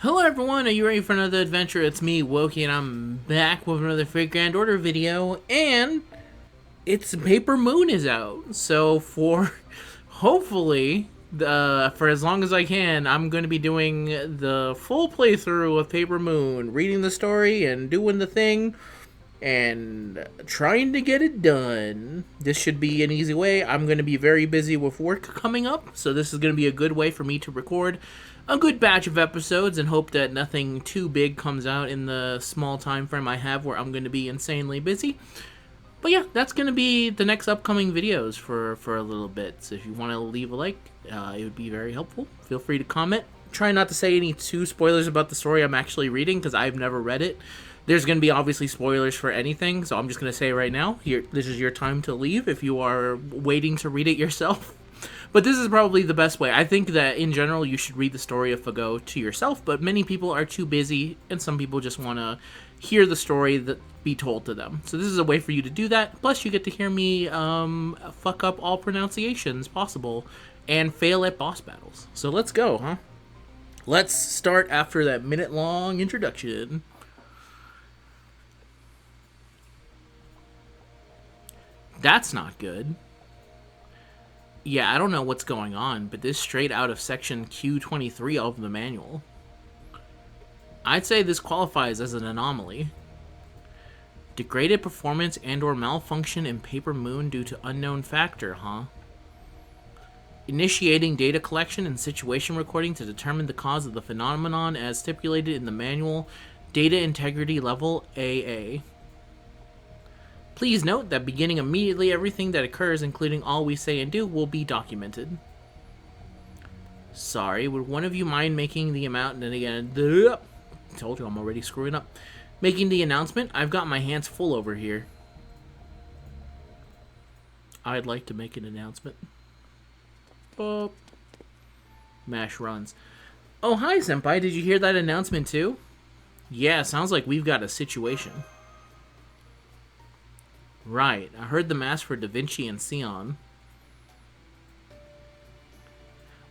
Hello everyone, are you ready for another adventure? It's me, Woki, and I'm back with another Fate Grand Order video, and it's Paper Moon is out. So hopefully, for as long as I can, I'm going to be doing the full playthrough of Paper Moon, reading the story and doing the thing, and trying to get it done. This should be an easy way. I'm going to be very busy with work coming up, so this is going to be a good way for me to record a good batch of episodes and hope that nothing too big comes out in the small time frame I have where I'm going to be insanely busy. But yeah, that's going to be the next upcoming videos for a little bit. So if you want to leave a like, it would be very helpful. Feel free to comment. Try not to say any too spoilers about the story I'm actually reading because I've never read it. There's going to be obviously spoilers for anything, so I'm just going to say right now, here, this is your time to leave if you are waiting to read it yourself. But this is probably the best way. I think that in general you should read the story of Fago to yourself, but many people are too busy, and some people just want to hear the story that be told to them. So this is a way for you to do that. Plus, you get to hear me fuck up all pronunciations possible and fail at boss battles. So let's go, huh? Let's start after that minute-long introduction. That's not good. Yeah, I don't know what's going on, but this is straight out of section Q23 of the manual. I'd say this qualifies as an anomaly. Degraded performance and or malfunction in Paper Moon due to unknown factor, huh? Initiating data collection and situation recording to determine the cause of the phenomenon as stipulated in the manual. Data integrity level AA. Please note that beginning immediately, everything that occurs, including all we say and do, will be documented. Sorry, would one of you mind making the amount, and then again, told you I'm already screwing up. Making the announcement? I've got my hands full over here. I'd like to make an announcement. Boop. Mash runs. Oh, hi, Senpai. Did you hear that announcement, too? Yeah, sounds like we've got a situation. Right, I heard the mass for Da Vinci and Sion.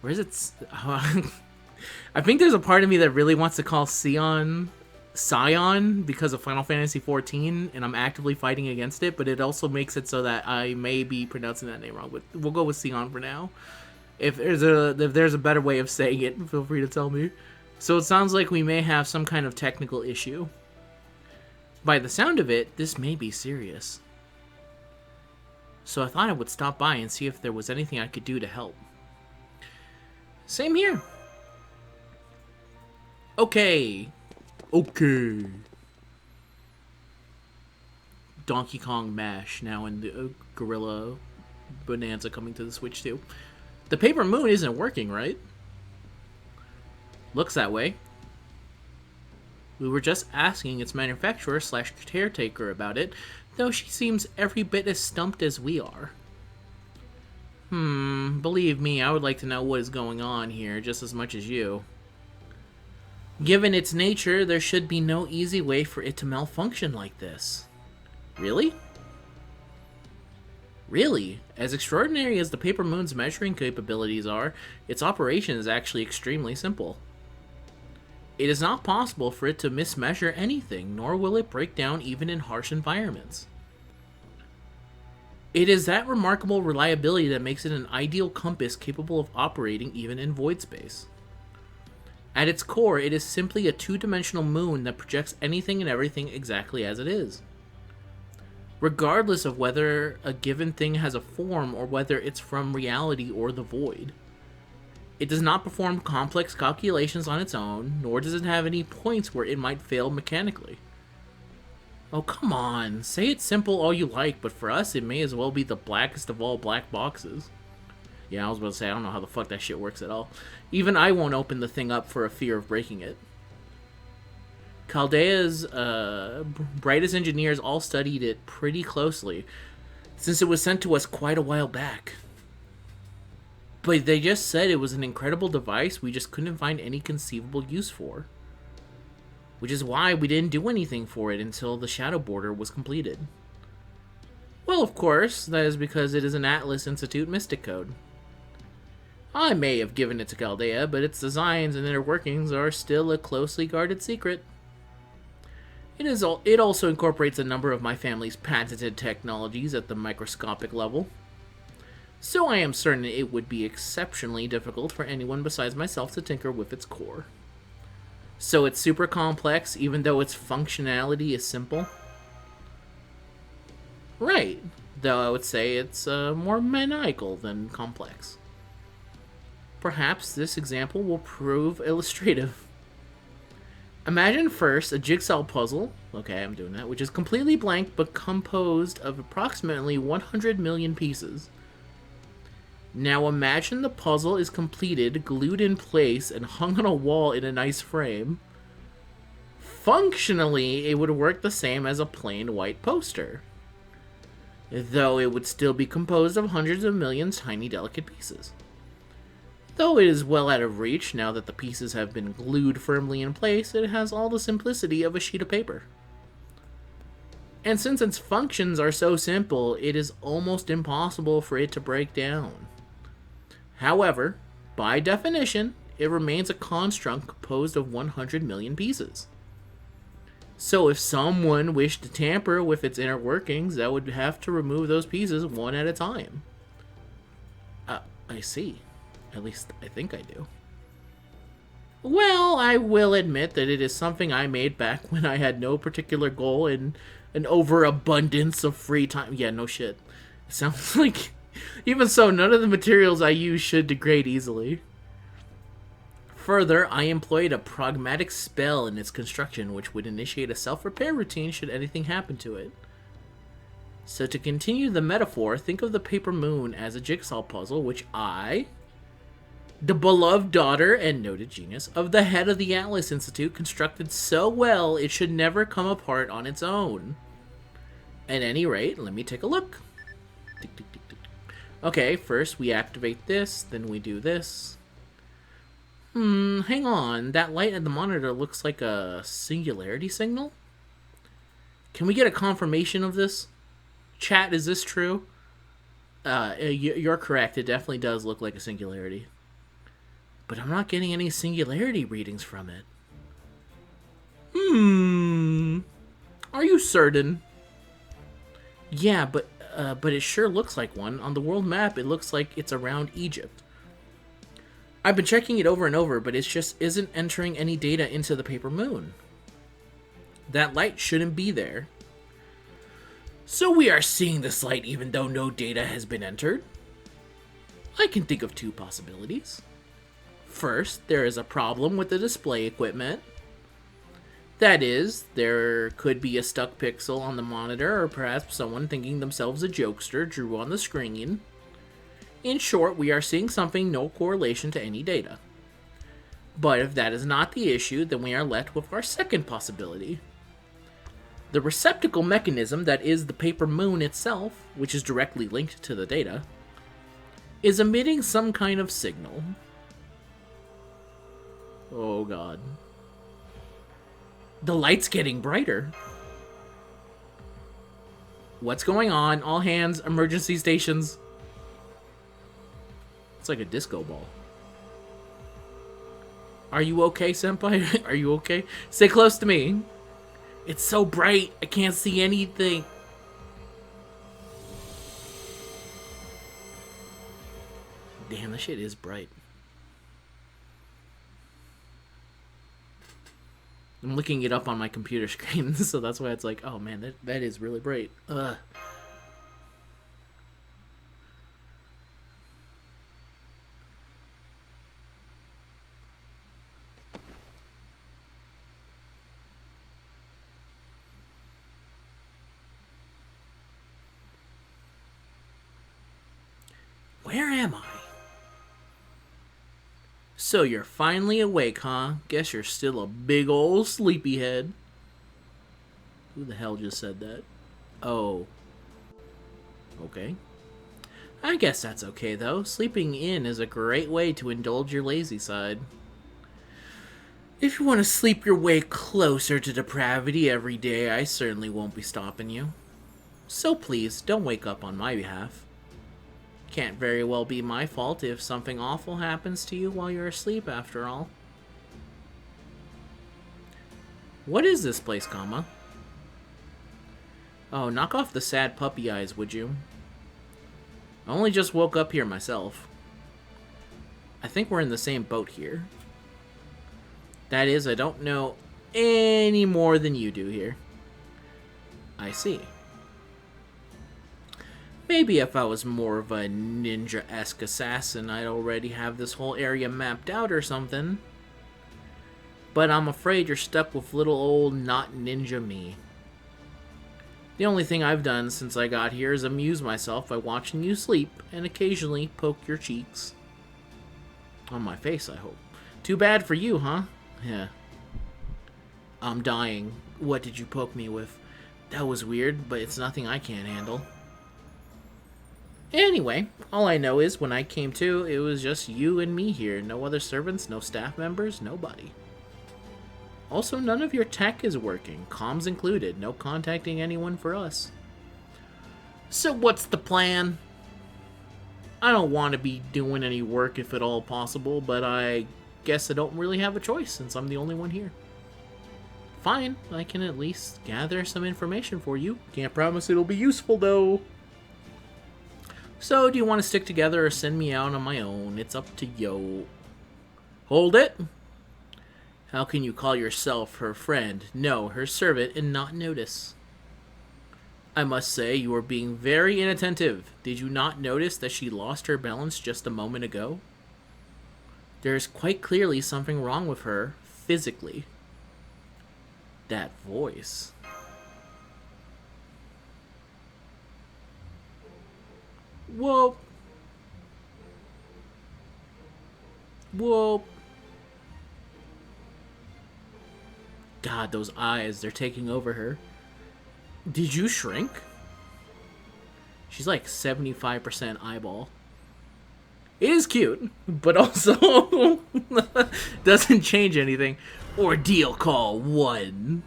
Where is it? I think there's a part of me that really wants to call Sion because of Final Fantasy XIV, and I'm actively fighting against it, but it also makes it so that I may be pronouncing that name wrong, but we'll go with Sion for now. If there's a better way of saying it, feel free to tell me. So it sounds like we may have some kind of technical issue. By the sound of it, this may be serious. So I thought I would stop by and see if there was anything I could do to help. Same here. Okay. Donkey Kong Mash, now in the Gorilla Bonanza coming to the Switch too. The Paper Moon isn't working, right? Looks that way. We were just asking its manufacturer / caretaker about it, though she seems every bit as stumped as we are. Believe me, I would like to know what is going on here just as much as you. Given its nature, there should be no easy way for it to malfunction like this. Really? Really? As extraordinary as the Paper Moon's measuring capabilities are, its operation is actually extremely simple. It is not possible for it to mismeasure anything, nor will it break down even in harsh environments. It is that remarkable reliability that makes it an ideal compass capable of operating even in void space. At its core, it is simply a two-dimensional moon that projects anything and everything exactly as it is. Regardless of whether a given thing has a form or whether it's from reality or the void. It does not perform complex calculations on its own, nor does it have any points where it might fail mechanically. Oh, come on. Say it's simple all you like, but for us, it may as well be the blackest of all black boxes. Yeah, I was about to say, I don't know how the fuck that shit works at all. Even I won't open the thing up for a fear of breaking it. Chaldea's brightest engineers all studied it pretty closely, since it was sent to us quite a while back. But they just said it was an incredible device we just couldn't find any conceivable use for. Which is why we didn't do anything for it until the Shadow Border was completed. Well, of course, that is because it is an Atlas Institute Mystic Code. I may have given it to Chaldea, but its designs and inner workings are still a closely guarded secret. It also incorporates a number of my family's patented technologies at the microscopic level, so I am certain it would be exceptionally difficult for anyone besides myself to tinker with its core. So it's super complex, even though its functionality is simple? Right, though I would say it's more maniacal than complex. Perhaps this example will prove illustrative. Imagine first a jigsaw puzzle, okay, I'm doing that, which is completely blank but composed of approximately 100 million pieces. Now imagine the puzzle is completed, glued in place, and hung on a wall in a nice frame. Functionally, it would work the same as a plain white poster, though it would still be composed of hundreds of millions tiny delicate pieces. Though it is well out of reach now that the pieces have been glued firmly in place, it has all the simplicity of a sheet of paper. And since its functions are so simple, it is almost impossible for it to break down. However, by definition, it remains a construct composed of 100 million pieces. So if someone wished to tamper with its inner workings, that would have to remove those pieces one at a time. I see. At least I think I do. Well, I will admit that it is something I made back when I had no particular goal and an overabundance of free time. Yeah, no shit. It sounds like... Even so, none of the materials I use should degrade easily. Further, I employed a pragmatic spell in its construction which would initiate a self-repair routine should anything happen to it. So to continue the metaphor, think of the paper moon as a jigsaw puzzle which I, the beloved daughter and noted genius of the head of the Atlas Institute, constructed so well it should never come apart on its own. At any rate, let me take a look. Tick, tick, tick, tick. Okay, first we activate this, then we do this. Hang on. That light at the monitor looks like a singularity signal? Can we get a confirmation of this? Chat, is this true? You're correct. It definitely does look like a singularity. But I'm not getting any singularity readings from it. Are you certain? Yeah, but it sure looks like one. On the world map, it looks like it's around Egypt. I've been checking it over and over, but it just isn't entering any data into the paper moon. That light shouldn't be there. So we are seeing this light even though no data has been entered? I can think of two possibilities. First, there is a problem with the display equipment. That is, there could be a stuck pixel on the monitor, or perhaps someone thinking themselves a jokester drew on the screen. In short, we are seeing something no correlation to any data. But if that is not the issue, then we are left with our second possibility. The receptacle mechanism that is the paper moon itself, which is directly linked to the data, is emitting some kind of signal. Oh god. The light's getting brighter. What's going on? All hands, emergency stations. It's like a disco ball. Are you okay, senpai? Are you okay? Stay close to me. It's so bright, I can't see anything. Damn, that shit is bright. I'm looking it up on my computer screen, so that's why it's like, oh man, that is really bright. Ugh. Where am I? So you're finally awake, huh? Guess you're still a big ol' sleepyhead. Who the hell just said that? Oh. Okay. I guess that's okay, though. Sleeping in is a great way to indulge your lazy side. If you want to sleep your way closer to depravity every day, I certainly won't be stopping you. So please, don't wake up on my behalf. Can't very well be my fault if something awful happens to you while you're asleep, after all. What is this place, Kama? Oh, knock off the sad puppy eyes, would you? I only just woke up here myself. I think we're in the same boat here. That is, I don't know any more than you do here. I see. Maybe if I was more of a ninja-esque assassin, I'd already have this whole area mapped out or something. But I'm afraid you're stuck with little old not ninja me. The only thing I've done since I got here is amuse myself by watching you sleep and occasionally poke your cheeks. On my face, I hope. Too bad for you, huh? Yeah. I'm dying. What did you poke me with? That was weird, but it's nothing I can't handle. Anyway, all I know is when I came to, it was just you and me here. No other servants, no staff members, nobody. Also, none of your tech is working, comms included. No contacting anyone for us. So what's the plan? I don't want to be doing any work if at all possible, but I guess I don't really have a choice since I'm the only one here. Fine, I can at least gather some information for you. Can't promise it'll be useful, though. So, do you want to stick together or send me out on my own? It's up to you. Hold it! How can you call yourself her friend, no, her servant, and not notice? I must say, you are being very inattentive. Did you not notice that she lost her balance just a moment ago? There is quite clearly something wrong with her, physically. That voice. Whoa. Whoa. God, those eyes, they're taking over her. Did you shrink? She's like 75% eyeball. It is cute, but also doesn't change anything. Ordeal call 1.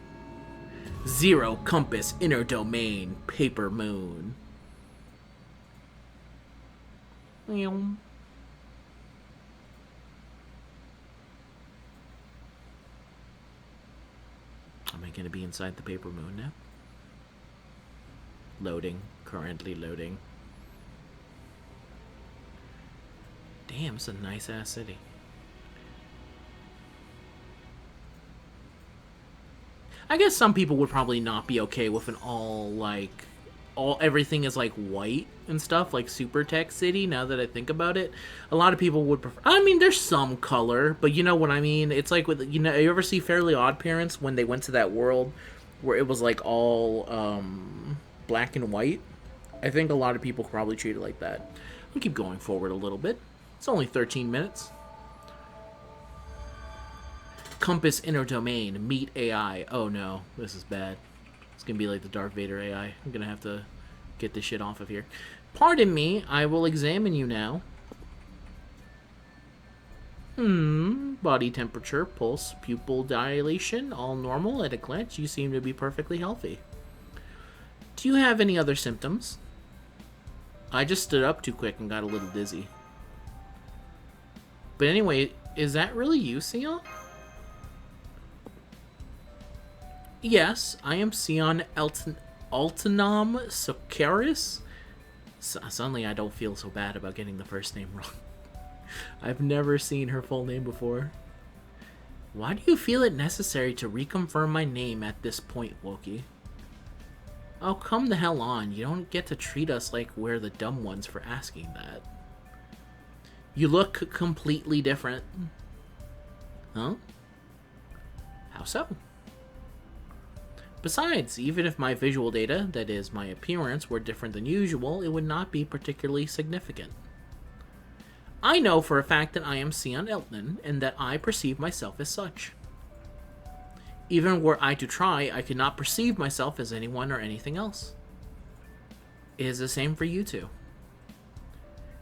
0 compass inner domain paper moon. Am I gonna be inside the paper moon now? Loading. Currently loading. Damn, it's a nice ass city. I guess some people would probably not be okay with an everything is like white and stuff, like Super Tech City, now that I think about it. A lot of people would prefer, I mean, there's some color, but you know what I mean? It's like with, you ever see Fairly Odd Parents when they went to that world where it was like all black and white? I think a lot of people probably treat it like that. I'll keep going forward a little bit. It's only 13 minutes. Compass inner domain, meet AI. Oh no, this is bad. It's gonna be like the Darth Vader AI. I'm gonna have to get this shit off of here. Pardon me, I will examine you now. Body temperature, pulse, pupil dilation, all normal. At a glance, you seem to be perfectly healthy. Do you have any other symptoms? I just stood up too quick and got a little dizzy. But anyway, is that really you, Sion? Yes, I am Sion Altanam Socaris. Suddenly I don't feel so bad about getting the first name wrong. I've never seen her full name before. Why do you feel it necessary to reconfirm my name at this point, Wokey? Oh, come the hell on. You don't get to treat us like we're the dumb ones for asking that. You look completely different. Huh? How so? Besides, even if my visual data, that is, my appearance, were different than usual, it would not be particularly significant. I know for a fact that I am Sion Elton, and that I perceive myself as such. Even were I to try, I could not perceive myself as anyone or anything else. It is the same for you two.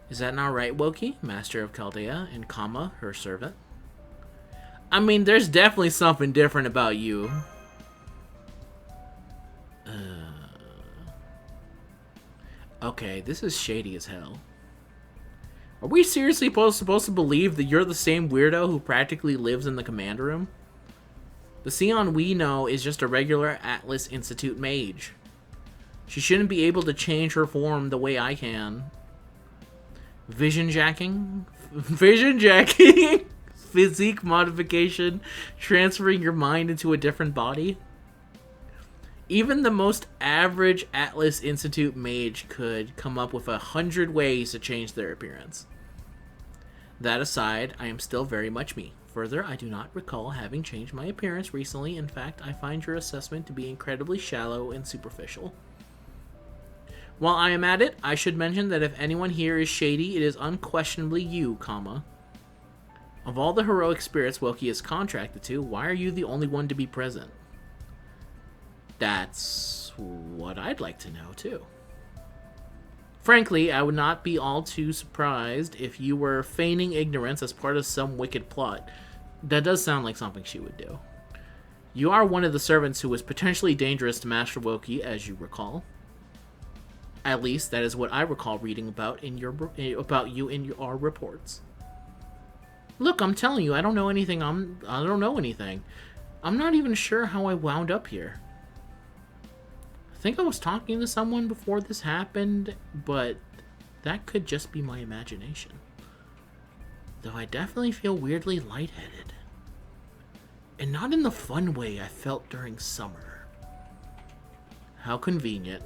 Is that not right, Wokey, Master of Chaldea, and Kama, her servant? I mean, there's definitely something different about you. Okay, this is shady as hell. Are we seriously supposed to believe that you're the same weirdo who practically lives in the command room? The Sion we know is just a regular Atlas Institute mage. She shouldn't be able to change her form the way I can. Vision jacking? Vision jacking? Physique modification? Transferring your mind into a different body? Even the most average Atlas Institute mage could come up with 100 ways to change their appearance. That aside, I am still very much me. Further, I do not recall having changed my appearance recently. In fact, I find your assessment to be incredibly shallow and superficial. While I am at it, I should mention that if anyone here is shady, it is unquestionably you, comma. Of all the heroic spirits Wilkie is contracted to, why are you the only one to be present? That's what I'd like to know, too. Frankly, I would not be all too surprised if you were feigning ignorance as part of some wicked plot. That does sound like something she would do. You are one of the servants who was potentially dangerous to Master Wilkie, as you recall. At least, that is what I recall reading about you in your reports. Look, I'm telling you, I don't know anything. I don't know anything. I'm not even sure how I wound up here. I think I was talking to someone before this happened, but that could just be my imagination. Though I definitely feel weirdly lightheaded. And not in the fun way I felt during summer. How convenient.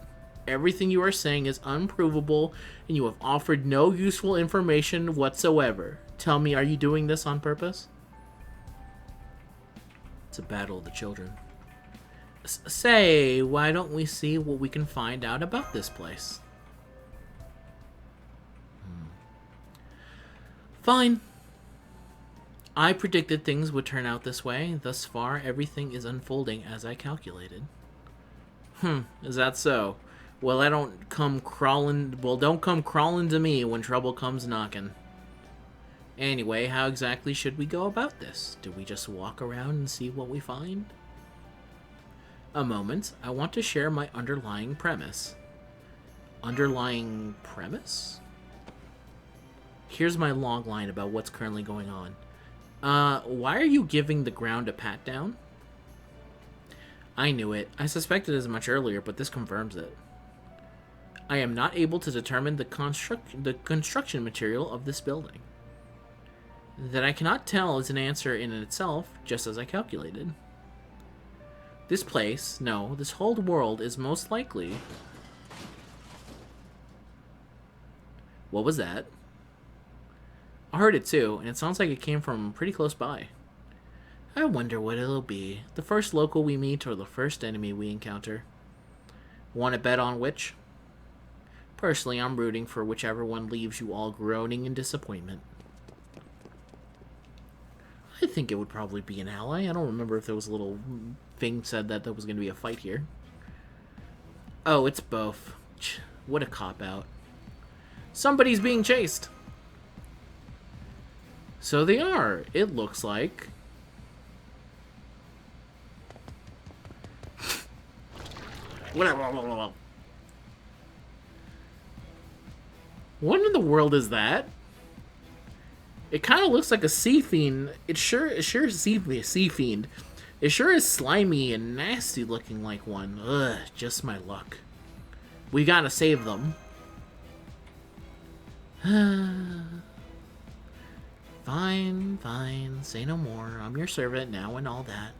Everything you are saying is unprovable, and you have offered no useful information whatsoever. Tell me, are you doing this on purpose? It's a battle of the children. Say, why don't we see what we can find out about this place? Fine. I predicted things would turn out this way. Thus far, everything is unfolding as I calculated. Is that so? Well, don't come crawling to me when trouble comes knocking. Anyway, how exactly should we go about this? Do we just walk around and see what we find? A moment. I want to share my underlying premise. Underlying premise? Here's my log line about what's currently going on. Why are you giving the ground a pat down? I knew it. I suspected as much earlier, but this confirms it. I am not able to determine the construction material of this building. That I cannot tell is an answer in itself, just as I calculated. This place, no, this whole world is most likely... What was that? I heard it too, and it sounds like it came from pretty close by. I wonder what it'll be. The first local we meet or the first enemy we encounter. Want to bet on which? Personally, I'm rooting for whichever one leaves you all groaning in disappointment. I think it would probably be an ally. I don't remember if there was a little thing said that there was going to be a fight here. Oh, it's both. What a cop-out. Somebody's being chased. So they are, it looks like. What in the world is that? It kind of looks like a sea fiend. It sure is a sea fiend. It sure is slimy and nasty looking like one. Ugh, just my luck. We gotta save them. Fine, fine. Say no more. I'm your servant now and all that.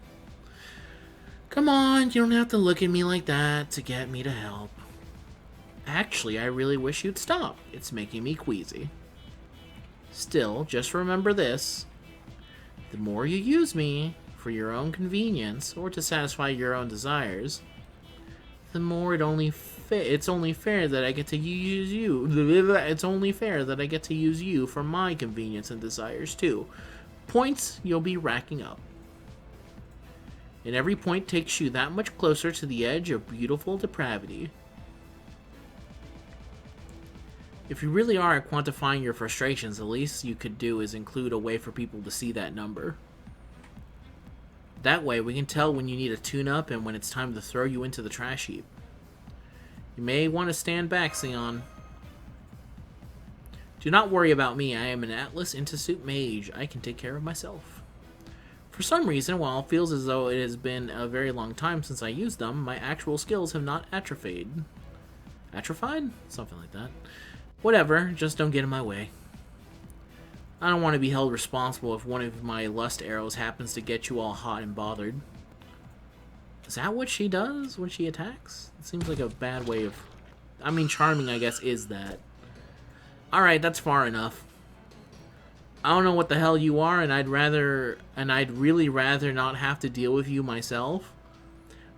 Come on, you don't have to look at me like that to get me to help. Actually, I really wish you'd stop. It's making me queasy. Still, just remember this. The more you use me for your own convenience or to satisfy your own desires, the more it's only fair that I get to use you. It's only fair that I get to use you for my convenience and desires too. Points you'll be racking up. And every point takes you that much closer to the edge of beautiful depravity. If you really are quantifying your frustrations, the least you could do is include a way for people to see that number. That way, we can tell when you need a tune-up and when it's time to throw you into the trash heap. You may want to stand back, Sion. Do not worry about me. I am an Atlas Intisuit Mage. I can take care of myself. For some reason, while it feels as though it has been a very long time since I used them, my actual skills have not atrophied. Atrophied? Something like that. Whatever, just don't get in my way. I don't want to be held responsible if one of my lust arrows happens to get you all hot and bothered. Is that what she does when she attacks? It seems like a bad way of... I mean, charming, I guess, is that. Alright, that's far enough. I don't know what the hell you are, and I'd really rather not have to deal with you myself.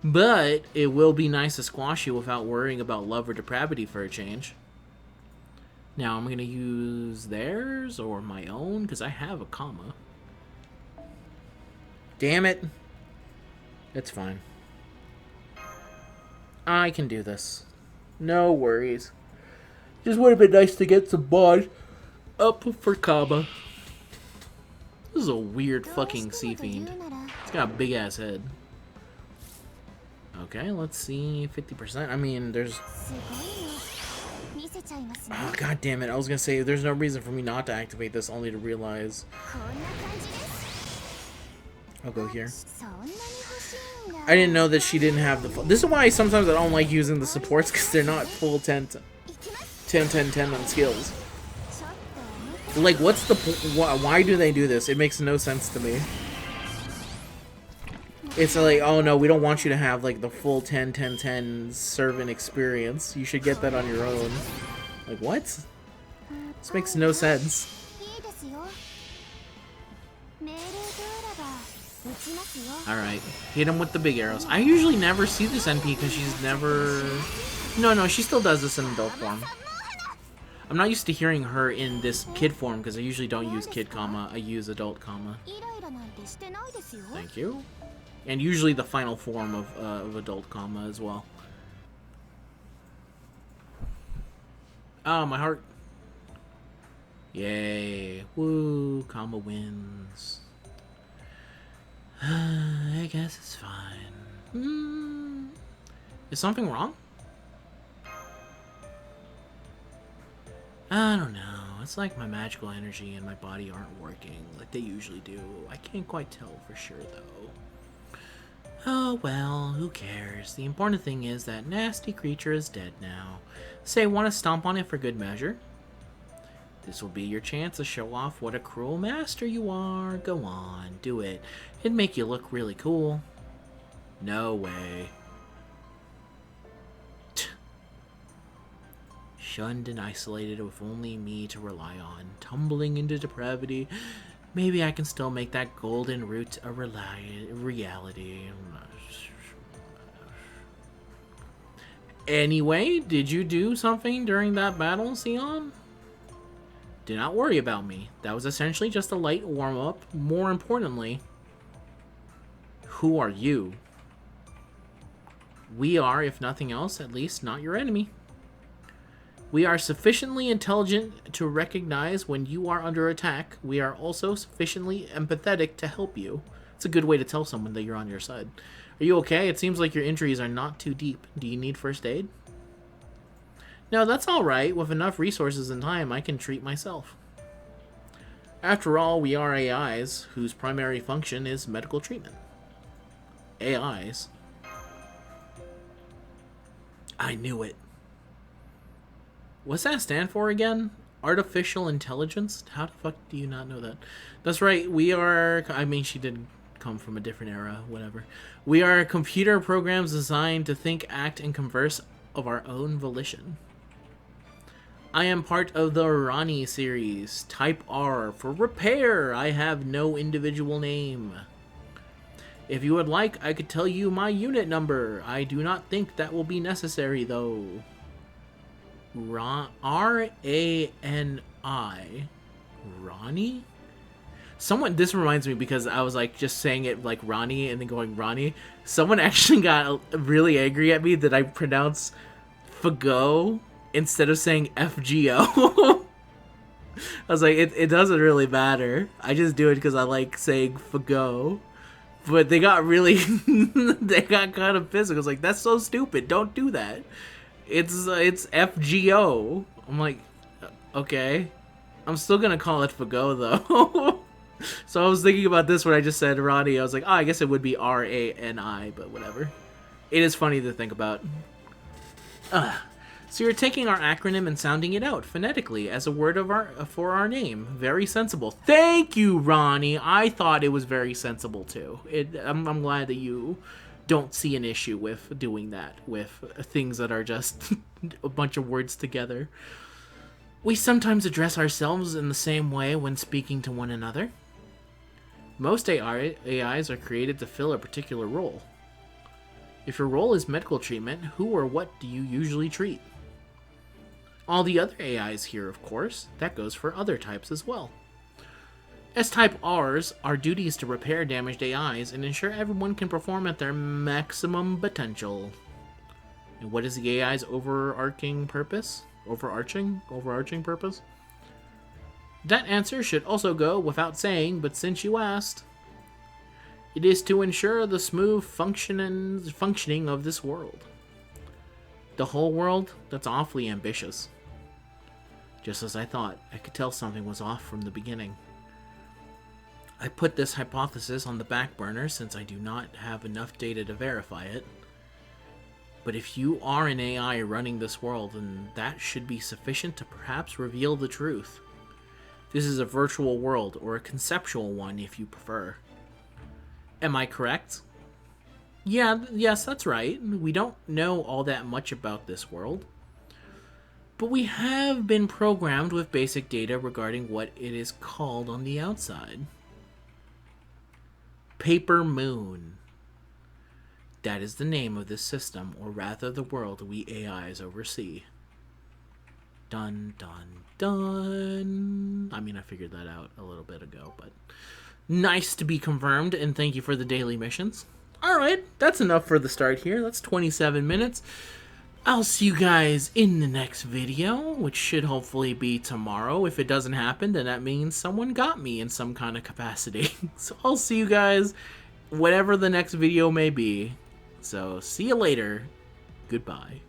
But it will be nice to squash you without worrying about love or depravity for a change. Now, I'm going to use theirs or my own, because I have a comma. Damn it. It's fine. I can do this. No worries. Just would have been nice to get some bod up for Kaba. This is a weird fucking sea fiend. It's got a big ass head. Okay, let's see. 50%. I mean, there's... Oh, god damn it. I was gonna say, there's no reason for me not to activate this, only to realize... I'll go here. I didn't know that she didn't have the... This is why sometimes I don't like using the supports, because they're not full 10 on skills. Like, what's the... Why do they do this? It makes no sense to me. It's like, oh no, we don't want you to have, like, the full 10 servant experience. You should get that on your own. Like, what? This makes no sense. Alright, hit him with the big arrows. I usually never see this NP because she's never... No, she still does this in adult form. I'm not used to hearing her in this kid form because I usually don't use kid comma, I use adult comma. Thank you. And usually the final form of adult comma as well. Oh, my heart. Yay. Woo, comma wins. I guess it's fine. Is something wrong? I don't know. It's like my magical energy and my body aren't working like they usually do. I can't quite tell for sure, though. Oh, well, who cares? The important thing is that nasty creature is dead now. Say, want to stomp on it for good measure? This will be your chance to show off what a cruel master you are. Go on, do it. It'd make you look really cool. No way. Shunned and isolated with only me to rely on, tumbling into depravity. Maybe I can still make that golden root a reality. Anyway, did you do something during that battle, Sion? Do not worry about me. That was essentially just a light warm-up. More importantly, who are you? We are, if nothing else, at least not your enemy. We are sufficiently intelligent to recognize when you are under attack. We are also sufficiently empathetic to help you. It's a good way to tell someone that you're on your side. Are you okay? It seems like your injuries are not too deep. Do you need first aid? No, that's alright. With enough resources and time, I can treat myself. After all, we are AIs, whose primary function is medical treatment. AIs. I knew it. What's that stand for again? Artificial intelligence? How the fuck do you not know that? That's right, we are... I mean, she did come from a different era, whatever. We are computer programs designed to think, act, and converse of our own volition. I am part of the Rani series. Type R for repair. I have no individual name. If you would like, I could tell you my unit number. I do not think that will be necessary, though. R-A-N-I. Ronnie? Someone, this reminds me because I was like just saying it like Ronnie and then going Ronnie. Someone actually got really angry at me that I pronounce Fago instead of saying FGO. I was like, it doesn't really matter. I just do it because I like saying Fago. But they got really, they got kind of pissed. I was like, that's so stupid. Don't do that. It's FGO. I'm like, okay. I'm still gonna call it Fago though. So I was thinking about this when I just said Ronnie. I was like, oh, I guess it would be Rani, but whatever. It is funny to think about. So you're taking our acronym and sounding it out phonetically as a word for our name. Very sensible. Thank you, Ronnie. I thought it was very sensible too. I'm glad that you don't see an issue with doing that with things that are just a bunch of words together. We sometimes address ourselves in the same way when speaking to one another. Most AIs are created to fill a particular role. If your role is medical treatment, who or what do you usually treat? All the other AIs here, of course, that goes for other types as well. S-Type R's, our duty is to repair damaged AIs and ensure everyone can perform at their maximum potential. And what is the AI's overarching purpose? Overarching purpose? That answer should also go without saying, but since you asked, it is to ensure the smooth functioning of this world. The whole world? That's awfully ambitious. Just as I thought, I could tell something was off from the beginning. I put this hypothesis on the back burner since I do not have enough data to verify it. But if you are an AI running this world, then that should be sufficient to perhaps reveal the truth. This is a virtual world, or a conceptual one if you prefer. Am I correct? Yes, that's right. We don't know all that much about this world. But we have been programmed with basic data regarding what it is called on the outside. Paper Moon. That is the name of this system, or rather the world we AIs oversee. Dun, dun, dun. I mean, I figured that out a little bit ago, but nice to be confirmed, and thank you for the daily missions. Alright, that's enough for the start here. That's 27 minutes. I'll see you guys in the next video, which should hopefully be tomorrow. If it doesn't happen, then that means someone got me in some kind of capacity. So I'll see you guys whatever the next video may be. So see you later. Goodbye.